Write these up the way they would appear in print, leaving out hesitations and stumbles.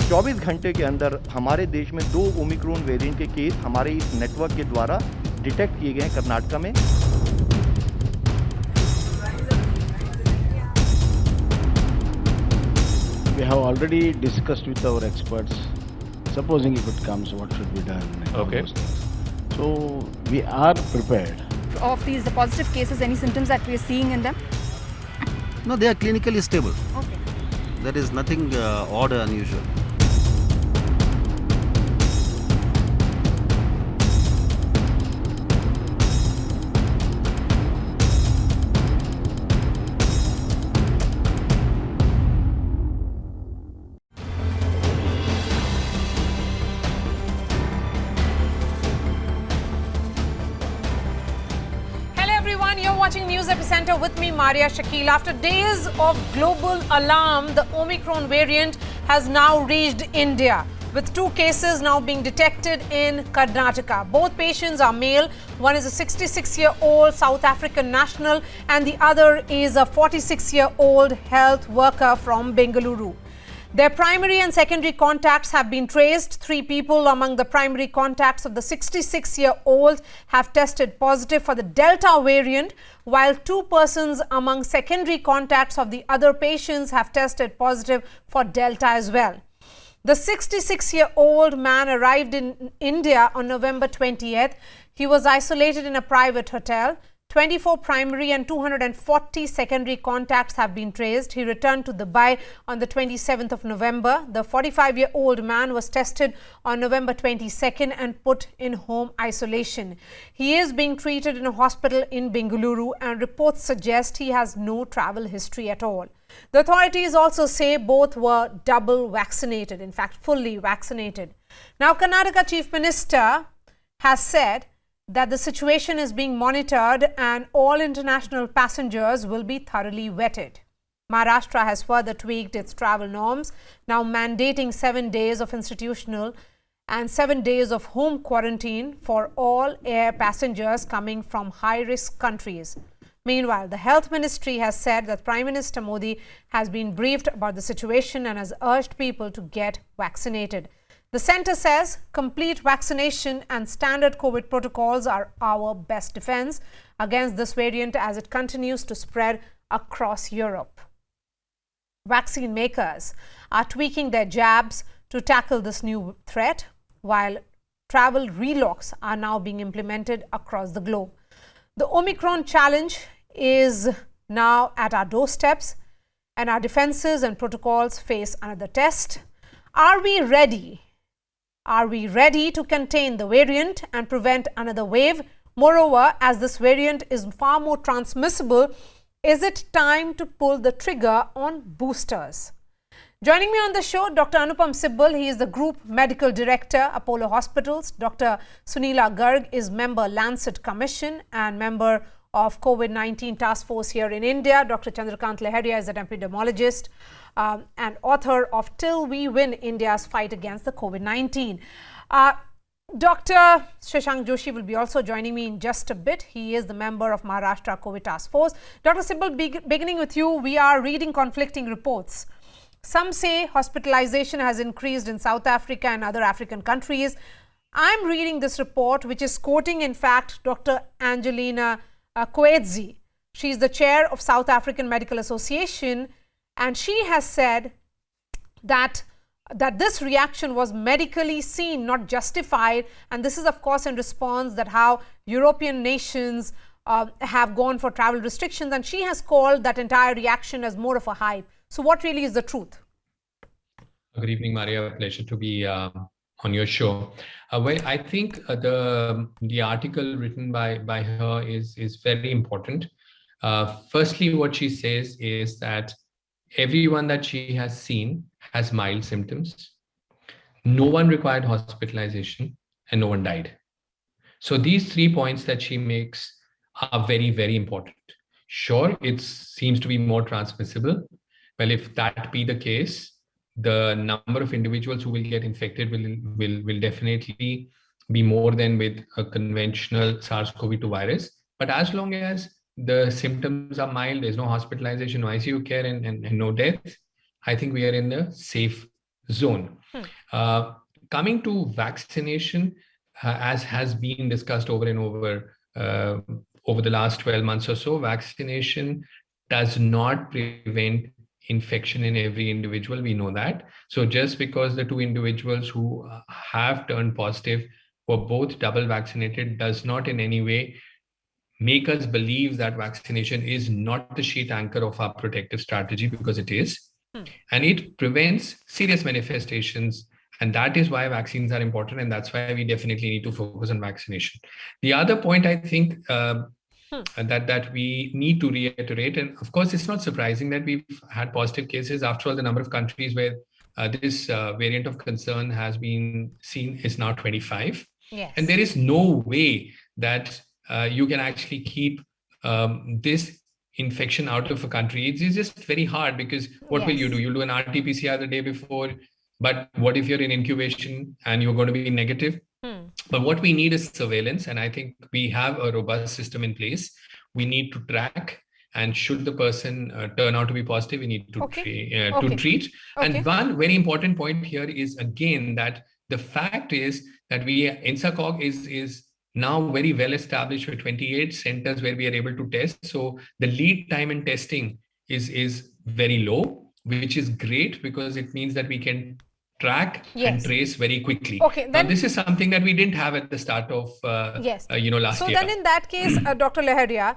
24 घंटे के अंदर हमारे देश में 2 ओमिक्रॉन वेरिएंट के केस हमारे इस नेटवर्क के द्वारा डिटेक्ट किए गए हैं कर्नाटक में। We have already discussed with our experts. Supposing if it comes, what should be done? And all Okay. those things. So we are prepared. Of these positive cases, any symptoms that we are seeing in them? No, they are clinically stable. Okay. There is nothing odd or unusual. Hello everyone, you're watching News Epicenter with me, Maria Shakil. After days of global alarm, the Omicron variant has now reached India, with 2 cases now being detected in Karnataka. Both patients are male. One is a 66-year-old South African national and the other is a 46-year-old health worker from Bengaluru. Their primary and secondary contacts have been traced. 3 people among the primary contacts of the 66-year-old have tested positive for the Delta variant, while 2 persons among secondary contacts of the other patients have tested positive for Delta as well. The 66-year-old man arrived in India on November 20th. He was isolated in a private hotel. 24 primary and 240 secondary contacts have been traced. He returned to Dubai on the 27th of November. The 45-year-old man was tested on November 22nd and put in home isolation. He is being treated in a hospital in Bengaluru and reports suggest he has no travel history at all. The authorities also say both were double vaccinated, in fact fully vaccinated. Now Karnataka Chief Minister has said that the situation is being monitored and all international passengers will be thoroughly vetted. Maharashtra has further tweaked its travel norms, now mandating 7 days of institutional and 7 days of home quarantine for all air passengers coming from high-risk countries. Meanwhile, the Health Ministry has said that Prime Minister Modi has been briefed about the situation and has urged people to get vaccinated. The centre says complete vaccination and standard COVID protocols are our best defence against this variant as it continues to spread across Europe. Vaccine makers are tweaking their jabs to tackle this new threat, while travel relocks are now being implemented across the globe. The Omicron challenge is now at our doorsteps, and our defences and protocols face another test. Are we ready? Are we ready to contain the variant and prevent another wave? Moreover, as this variant is far more transmissible, is it time to pull the trigger on boosters? Joining me on the show, Dr. Anupam Sibal. He is the Group Medical Director, Apollo Hospitals. Dr. Sunila Garg is member Lancet Commission and member of COVID-19 Task Force here in India. Dr. Chandrakant Leharia is an epidemiologist and author of Till We Win, India's Fight Against the COVID-19. Dr. Shashank Joshi will be also joining me in just a bit. He is the member of Maharashtra COVID Task Force. Dr. Sibal, beginning with you, we are reading conflicting reports. Some say hospitalization has increased in South Africa and other African countries. I'm reading this report, which is quoting, in fact, Dr. Angelina Coetzee. She is the chair of South African Medical Association, and she has said that this reaction was medically seen, not justified. And this is, of course, in response that how European nations have gone for travel restrictions. And she has called that entire reaction as more of a hype. So what really is the truth? Good evening, Maria. Pleasure to be on your show. Well, I think the article written by her is very important. Firstly, what she says is that everyone that she has seen has mild symptoms. No one required hospitalization and no one died. So these 3 points that she makes are very, very important. Sure, it seems to be more transmissible. Well, if that be the case, the number of individuals who will get infected will definitely be more than with a conventional SARS-CoV-2 virus. But as long as the symptoms are mild, there's no hospitalization, no ICU care, and no death, I think we are in the safe zone. Coming to vaccination, as has been discussed over and over the last 12 months or so, vaccination does not prevent infection in every individual. We know that. So just because the 2 individuals who have turned positive were both double vaccinated does not in any way make us believe that vaccination is not the sheet anchor of our protective strategy, because it is. And it prevents serious manifestations. And that is why vaccines are important. And that's why we definitely need to focus on vaccination. The other point I think that we need to reiterate, and of course, it's not surprising that we've had positive cases. After all, the number of countries where this variant of concern has been seen is now 25. Yes. And there is no way that you can actually keep this infection out of a country. It's just very hard, because what will you do? You'll do an RT-PCR the day before, but what if you're in incubation and you're going to be negative? But what we need is surveillance, and I think we have a robust system in place. We need to track, and should the person turn out to be positive, we need to treat. And one very important point here is, again, that the fact is that INSACOG is now very well established with 28 centers where we are able to test. So the lead time in testing is very low, which is great, because it means that we can track and trace very quickly. Then this is something that we didn't have at the start of last year. So then in that case, Dr. Leharia,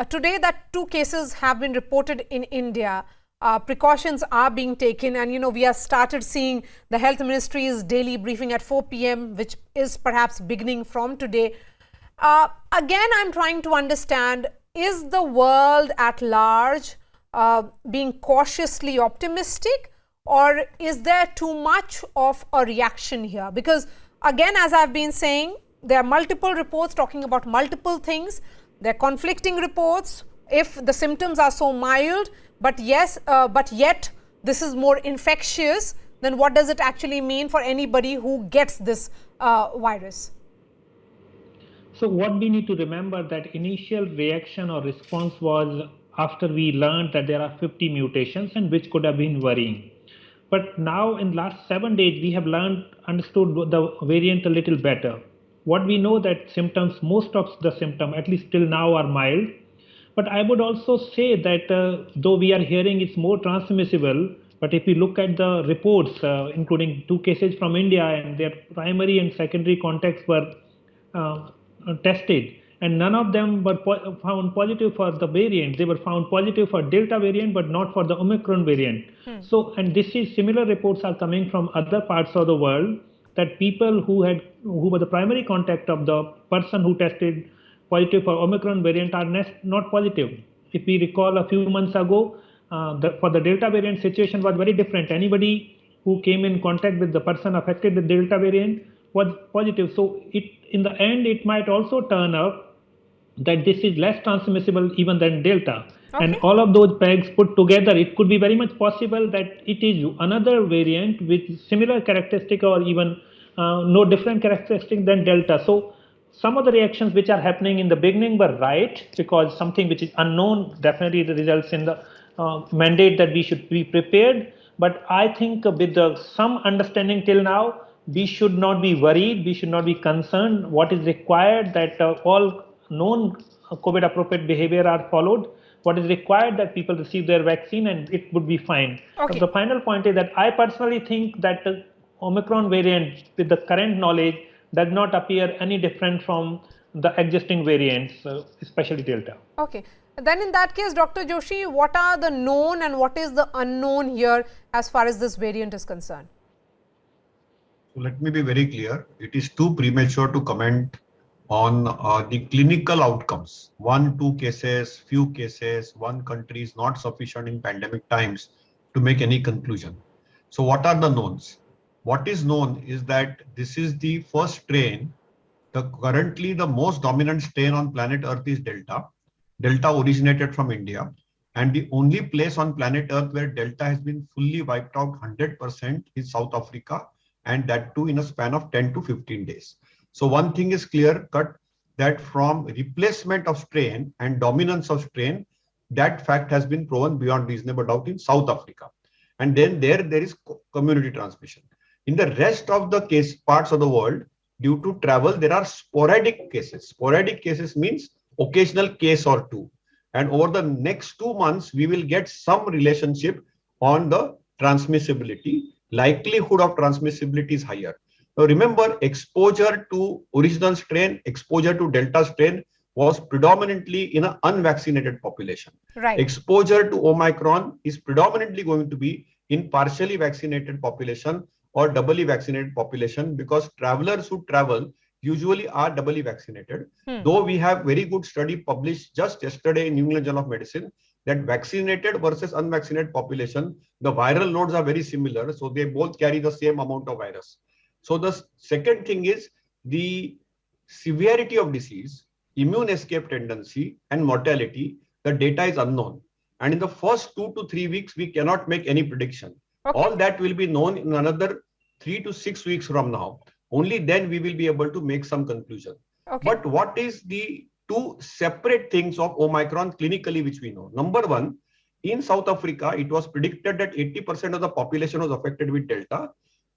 today that 2 cases have been reported in India. Precautions are being taken, and we have started seeing the Health Ministry's daily briefing at 4 p.m, which is perhaps beginning from today. Again, I'm trying to understand, is the world at large being cautiously optimistic, or is there too much of a reaction here? Because again, as I've been saying, there are multiple reports talking about multiple things. There are conflicting reports. If the symptoms are so mild, but yet this is more infectious, then what does it actually mean for anybody who gets this virus? So what we need to remember, that initial reaction or response was after we learned that there are 50 mutations, and which could have been worrying. But now in last 7 days, we have understood the variant a little better. What we know that symptoms, most of the symptoms, at least till now, are mild. But I would also say that though we are hearing it's more transmissible, but if you look at the reports, including 2 cases from India, and their primary and secondary contacts were tested, and none of them were found positive for the variant. They were found positive for Delta variant, but not for the Omicron variant. So, and similar reports are coming from other parts of the world, that people who were the primary contact of the person who tested positive for Omicron variant are not positive. If we recall a few months ago, for the Delta variant, situation was very different. Anybody who came in contact with the person affected with Delta variant was positive. So in the end, it might also turn out that this is less transmissible even than Delta. And all of those pegs put together, it could be very much possible that it is another variant with similar characteristic, or even no different characteristic than Delta. So some of the reactions which are happening in the beginning were right, because something which is unknown definitely results in the mandate that we should be prepared. But I think with some understanding till now, we should not be worried, we should not be concerned. What is required, that all known COVID appropriate behavior are followed. What is required, that people receive their vaccine, and it would be fine. But the final point is that I personally think that the Omicron variant, with the current knowledge, does not appear any different from the existing variants, especially Delta. Then in that case, Dr. Joshi, what are the known and what is the unknown here as far as this variant is concerned? So let me be very clear. It is too premature to comment on the clinical outcomes. 1, 2 cases, few cases, one country is not sufficient in pandemic times to make any conclusion. So what are the knowns? What is known is that this is the first strain. Currently the most dominant strain on planet Earth is Delta. Delta originated from India, and the only place on planet Earth where Delta has been fully wiped out 100% is South Africa, and that too in a span of 10 to 15 days. So one thing is clear cut, that from replacement of strain and dominance of strain, that fact has been proven beyond reasonable doubt in South Africa. and then there is community transmission. In the rest of the parts of the world, due to travel, there are sporadic cases. Sporadic cases means occasional case or two. And over the next 2 months, we will get some relationship on the transmissibility. Likelihood of transmissibility is higher. Now remember, exposure to original strain, exposure to Delta strain was predominantly in an unvaccinated population. Right. Exposure to Omicron is predominantly going to be in partially vaccinated population or doubly vaccinated population, because travelers who travel usually are doubly vaccinated. Though we have very good study published just yesterday in New England Journal of Medicine that vaccinated versus unvaccinated population, the viral loads are very similar. So they both carry the same amount of virus. So the second thing is the severity of disease, immune escape tendency, and mortality. The data is unknown. And in the first 2 to 3 weeks, we cannot make any prediction. Okay. All that will be known in another 3 to 6 weeks from now. Only then we will be able to make some conclusion. Okay. But what is the two separate things of Omicron clinically which we know? Number one, in South Africa, it was predicted that 80% of the population was affected with Delta,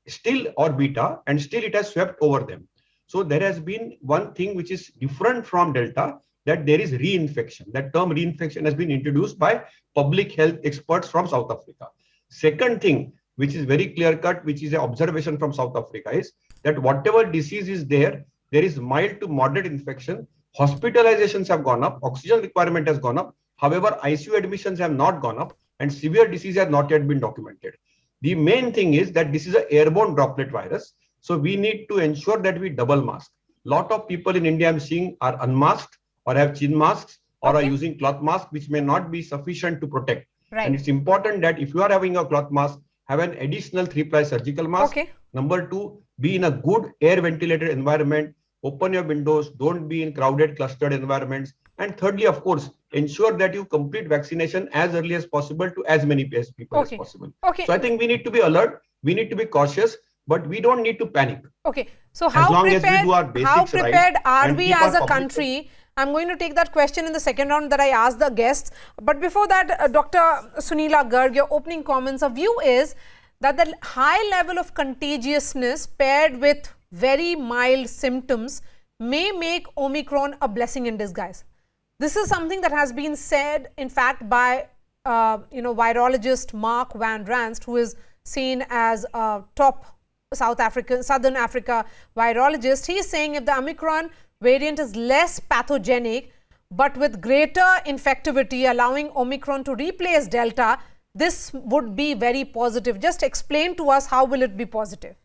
still or Beta, and still it has swept over them. So there has been one thing which is different from Delta, that there is reinfection. That term reinfection has been introduced by public health experts from South Africa. Second thing, which is very clear cut, which is an observation from South Africa, is that whatever disease is there, there is mild to moderate infection. Hospitalizations have gone up, oxygen requirement has gone up. However, ICU admissions have not gone up, and severe disease has not yet been documented. The main thing is that this is an airborne droplet virus. So we need to ensure that we double mask. Lot of people in India I'm seeing are unmasked or have chin masks or are using cloth masks, which may not be sufficient to protect. Right. And it's important that if you are having a cloth mask, have an additional 3-ply surgical mask. Okay. Number 2, be in a good air ventilated environment. Open your windows. Don't be in crowded, clustered environments. And thirdly, of course, ensure that you complete vaccination as early as possible to as many people as possible. Okay. So I think we need to be alert. We need to be cautious, but we don't need to panic. Okay. So how long as we prepared, do our basics how prepared right are and we keep as our a public country? I'm going to take that question in the second round that I asked the guests. But before that, Dr. Sunila Garg, your opening comments of view is that the high level of contagiousness paired with very mild symptoms may make Omicron a blessing in disguise. This is something that has been said, in fact, by virologist Mark Van Ranst, who is seen as a top Southern Africa virologist. He is saying if the Omicron variant is less pathogenic, but with greater infectivity, allowing Omicron to replace Delta, this would be very positive. Just explain to us, how will it be positive?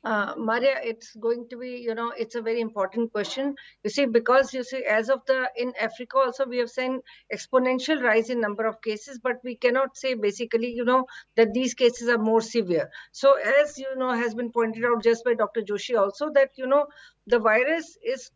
Maria, it's going to be, it's a very important question. You see, because as of in Africa also, we have seen exponential rise in number of cases, but we cannot say basically, that these cases are more severe. So as, has been pointed out just by Dr. Joshi also, that, the virus is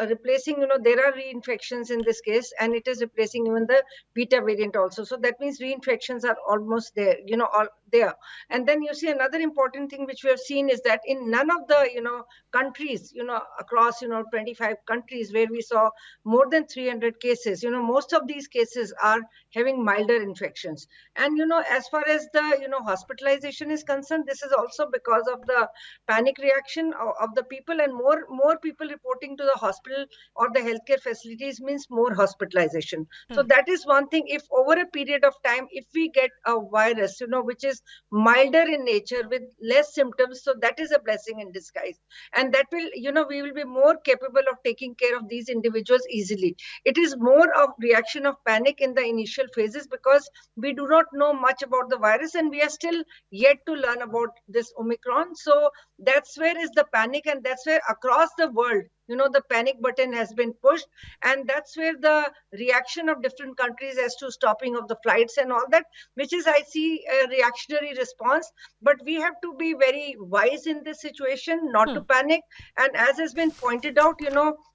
replacing, there are reinfections in this case, and it is replacing even the Beta variant also. So that means reinfections are almost there, all there. And then you see another important thing which we have seen is that in none of the, countries, across, 25 countries where we saw more than 300 cases, most of these cases are having milder infections. And, as far as the, hospitalization is concerned, this is also because of the panic reaction of the people, and more people reporting to the hospital or the healthcare facilities means more hospitalization. So that is one thing. If over a period of time, if we get a virus, which is milder in nature with less symptoms, so that is a blessing in disguise. And that will, we will be more capable of taking care of these individuals easily. It is more of reaction of panic in the initial phases because we do not know much about the virus and we are still yet to learn about this Omicron. So that's where is the panic, and that's where across the world, the panic button has been pushed, and that's where the reaction of different countries as to stopping of the flights and all that, which is, I see, a reactionary response. But we have to be very wise in this situation, not to panic. And as has been pointed out,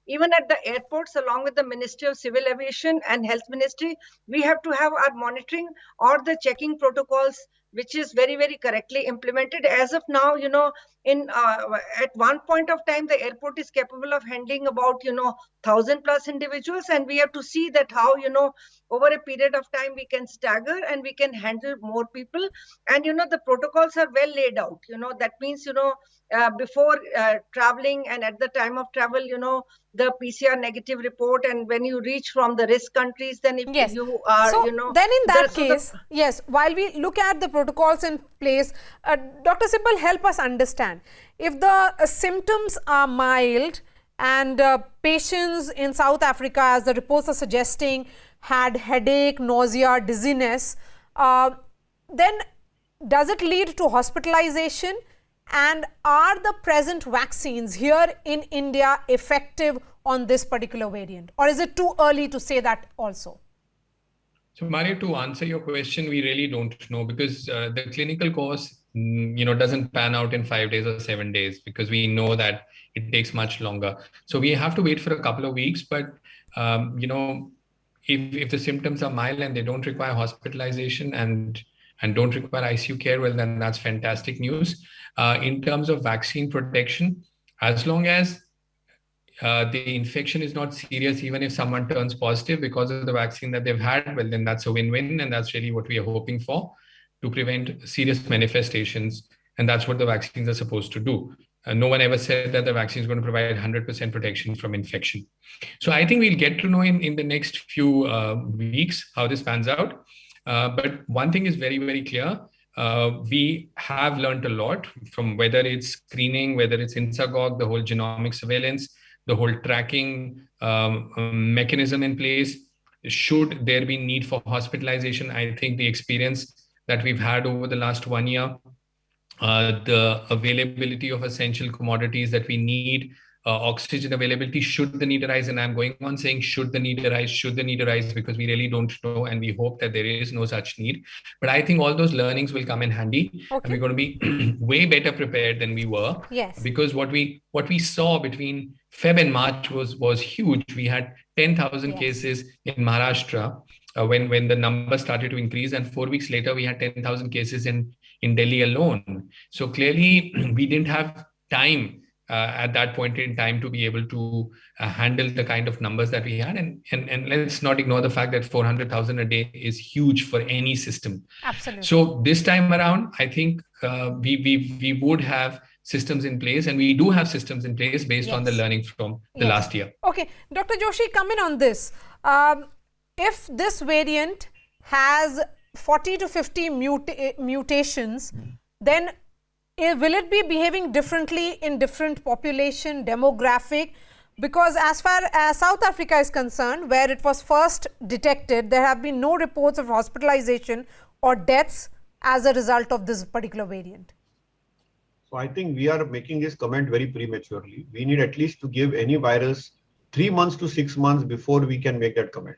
even at the airports, along with the Ministry of Civil Aviation and Health Ministry, we have to have our monitoring or the checking protocols which is very, very correctly implemented. As of now, at one point of time, the airport is capable of handling about, 1,000+ individuals, and we have to see that how, over a period of time we can stagger and we can handle more people. And, the protocols are well laid out. That means, before traveling and at the time of travel, the PCR negative report, and when you reach from the risk countries, then if Yes. you are, So then in that so the- case, yes, while we look at the protocols in place, Dr. Sibal, help us understand. If the symptoms are mild and patients in South Africa, as the reports are suggesting, had headache, nausea, dizziness, then does it lead to hospitalization? And are the present vaccines here in India effective on this particular variant? Or is it too early to say that also? So Mario, to answer your question, we really don't know, because the clinical course, doesn't pan out in 5 days or 7 days, because we know that it takes much longer. So we have to wait for a couple of weeks. But, if the symptoms are mild and they don't require hospitalization and don't require ICU care, well, then that's fantastic news. In terms of vaccine protection, as long as the infection is not serious, even if someone turns positive because of the vaccine that they've had, well, then that's a win-win. And that's really what we are hoping for, to prevent serious manifestations. And that's what the vaccines are supposed to do. No one ever said that the vaccine is going to provide 100% protection from infection. So I think we'll get to know in the next few weeks how this pans out. But one thing is very, very clear. We have learned a lot from, whether it's screening, whether it's INSAGOG, the whole genomic surveillance, the whole tracking mechanism in place. Should there be need for hospitalization, I think the experience that we've had over the last 1 year, the availability of essential commodities that we need, oxygen availability, should the need arise, and I'm going on saying should the need arise, because we really don't know, and we hope that there is no such need. But I think all those learnings will come in handy, and we're going to be way better prepared than we were. Yes. Because what we saw between Feb and March was huge. We had 10,000 cases in Maharashtra when the number started to increase, and 4 weeks later we had 10,000 cases in Delhi alone. So clearly we didn't have time at that point in time to be able to handle the kind of numbers that we had. And let's not ignore the fact that 400,000 a day is huge for any system. Absolutely. So this time around, I think we would have systems in place, and we do have systems in place based on the learning from the last year. Okay, Dr. Joshi, come in on this. If this variant has 40 to 50 mutations, then will it be behaving differently in different population, demographic? Because as far as South Africa is concerned, where it was first detected, there have been no reports of hospitalization or deaths as a result of this particular variant. So I think we are making this comment very prematurely. We need at least to give any virus 3 months to 6 months before we can make that comment.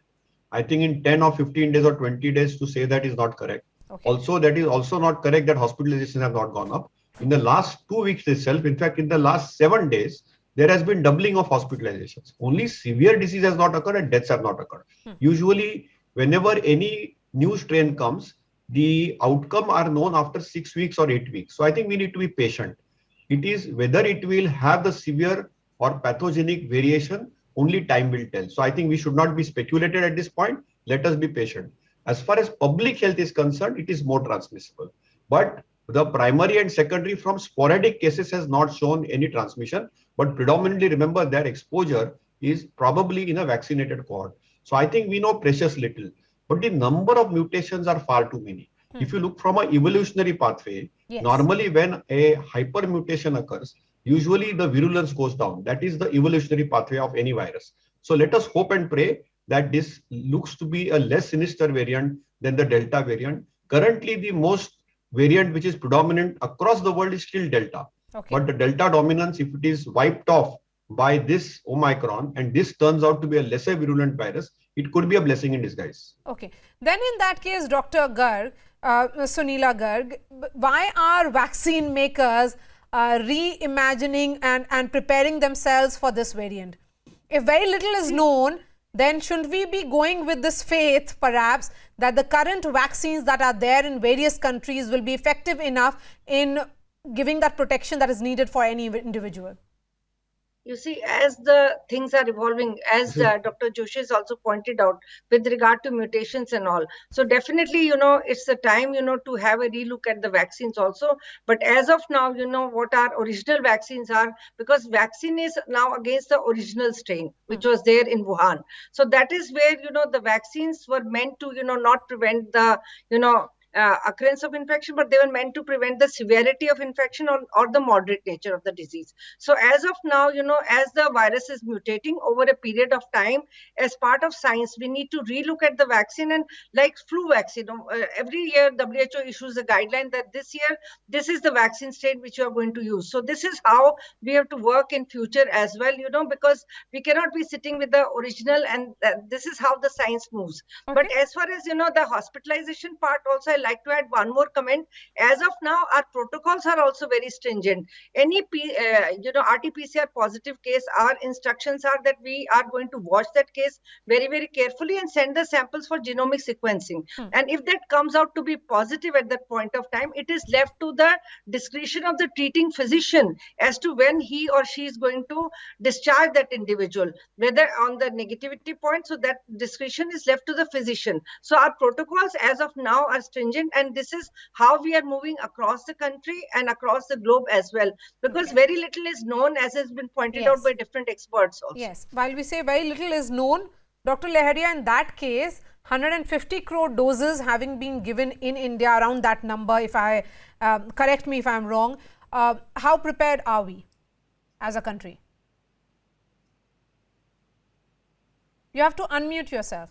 I think in 10 or 15 days or 20 days to say that is not correct. Okay. Also, that is also not correct that hospitalizations have not gone up. In the last 2 weeks itself, in fact, in the last 7 days, there has been doubling of hospitalizations. Only severe disease has not occurred and deaths have not occurred. Usually, whenever any new strain comes, the outcome are known after 6 weeks or 8 weeks. So I think we need to be patient. It is whether it will have the severe or pathogenic variation, only time will tell. So I think we should not be speculated at this point. Let us be patient. As far as public health is concerned, it is more transmissible. But the primary and secondary from sporadic cases has not shown any transmission. But predominantly, remember, their exposure is probably in a vaccinated cohort. So I think we know precious little. But the number of mutations are far too many. If you look from an evolutionary pathway, normally when a hypermutation occurs, usually the virulence goes down. That is the evolutionary pathway of any virus. So let us hope and pray that this looks to be a less sinister variant than the Delta variant. Currently, the most variant which is predominant across the world is still Delta. Okay. But the Delta dominance, if it is wiped off by this Omicron, and this turns out to be a lesser virulent virus, it could be a blessing in disguise. Okay. Then in that case, Dr. Garg, Sunila Garg, why are vaccine makers reimagining and preparing themselves for this variant? If very little is known, then shouldn't we be going with this faith, perhaps, that the current vaccines that are there in various countries will be effective enough in giving that protection that is needed for any individual? You see, as the things are evolving, as Dr. Joshi has also pointed out, with regard to mutations and all. So definitely, it's the time, to have a relook at the vaccines also. But as of now, what our original vaccines are, because vaccine is now against the original strain, which was there in Wuhan. So that is where, the vaccines were meant to, not prevent the, occurrence of infection, but they were meant to prevent the severity of infection or the moderate nature of the disease. So as of now, as the virus is mutating over a period of time, as part of science, we need to relook at the vaccine. And like flu vaccine, every year WHO issues a guideline that this year, this is the vaccine strain which you are going to use. So this is how we have to work in future as well, because we cannot be sitting with the original, and this is how the science moves. Okay. But as far as, the hospitalization part also, I like to add one more comment. As of now, our protocols are also very stringent. Any RT-PCR positive case, our instructions are that we are going to watch that case very, very carefully and send the samples for genomic sequencing. And if that comes out to be positive at that point of time, it is left to the discretion of the treating physician as to when he or she is going to discharge that individual, whether on the negativity point. So that discretion is left to the physician. So our protocols as of now are stringent, and this is how we are moving across the country and across the globe as well, because very little is known, as has been pointed out by different experts also. Yes, while we say very little is known, Dr. Leharia, in that case, 150 crore doses having been given in India, around that number, if I correct me if I am wrong, how prepared are we as a country? You have to unmute yourself.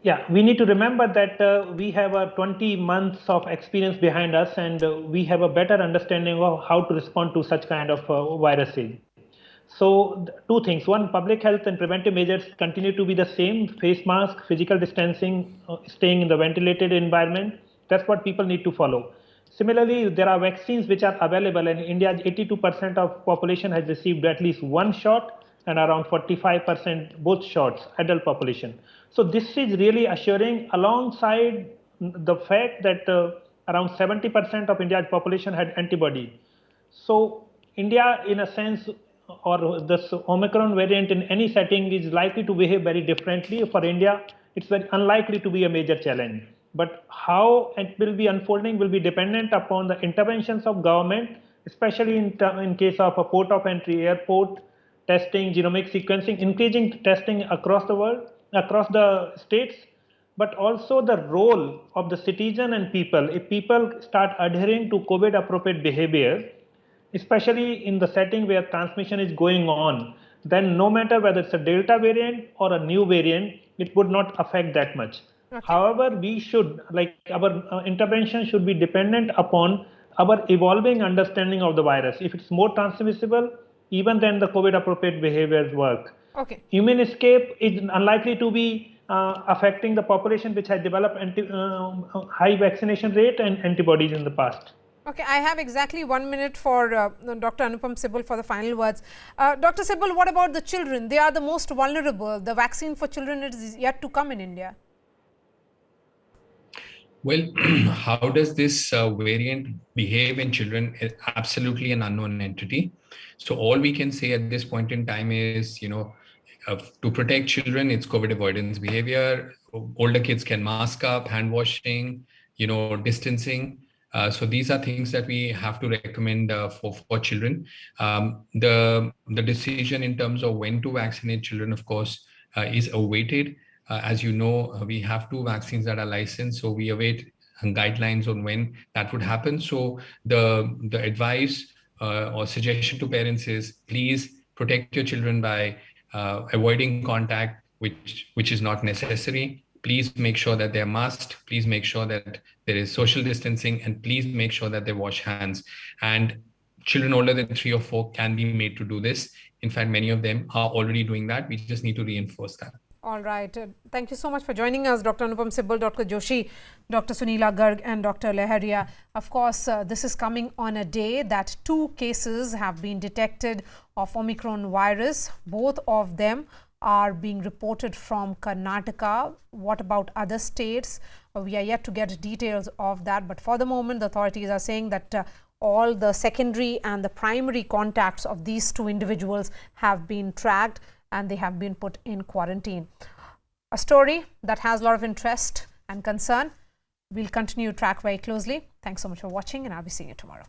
Yeah, we need to remember that we have 20 months of experience behind us, and we have a better understanding of how to respond to such kind of viruses. So two things. One, public health and preventive measures continue to be the same: face mask, physical distancing, staying in the ventilated environment. That's what people need to follow. Similarly, there are vaccines which are available, and in India, 82% of population has received at least one shot, and around 45% both shots, adult population. So this is really assuring, alongside the fact that around 70% of India's population had antibody. So India, in a sense, or this Omicron variant in any setting is likely to behave very differently. For India, it's very unlikely to be a major challenge. But how it will be unfolding will be dependent upon the interventions of government, especially in case of a port of entry, airport, testing, genomic sequencing, increasing testing across the world, across the states, but also the role of the citizen and people. If people start adhering to COVID appropriate behavior, especially in the setting where transmission is going on, then no matter whether it's a Delta variant or a new variant, it would not affect that much. Okay. However, we should, our intervention should be dependent upon our evolving understanding of the virus. If it's more transmissible, even then the COVID appropriate behaviors work. Okay. Immune escape is unlikely to be affecting the population which has developed high vaccination rate and antibodies in the past. Okay, I have exactly 1 minute for Dr. Anupam Sibal for the final words. Dr. Sibal, what about the children? They are the most vulnerable. The vaccine for children is yet to come in India. Well, how does this variant behave in children is absolutely an unknown entity. So all we can say at this point in time is, to protect children, it's COVID avoidance behavior. Older kids can mask up, hand washing, distancing. So these are things that we have to recommend for children. The decision in terms of when to vaccinate children, of course, is awaited. As you know, we have 2 vaccines that are licensed, so we await guidelines on when that would happen. So the advice or suggestion to parents is, please protect your children by avoiding contact, which is not necessary. Please make sure that they're masked. Please make sure that there is social distancing, and please make sure that they wash hands. And children older than 3 or 4 can be made to do this. In fact, many of them are already doing that. We just need to reinforce that. All right. Thank you so much for joining us, Dr. Anupam Sibal, Dr. Joshi, Dr. Sunila Garg and Dr. Leharia. Of course, this is coming on a day that 2 cases have been detected of Omicron virus. Both of them are being reported from Karnataka. What about other states? We are yet to get details of that. But for the moment, the authorities are saying that all the secondary and the primary contacts of these 2 individuals have been tracked and they have been put in quarantine. A story that has a lot of interest and concern. We'll continue to track very closely. Thanks so much for watching, and I'll be seeing you tomorrow.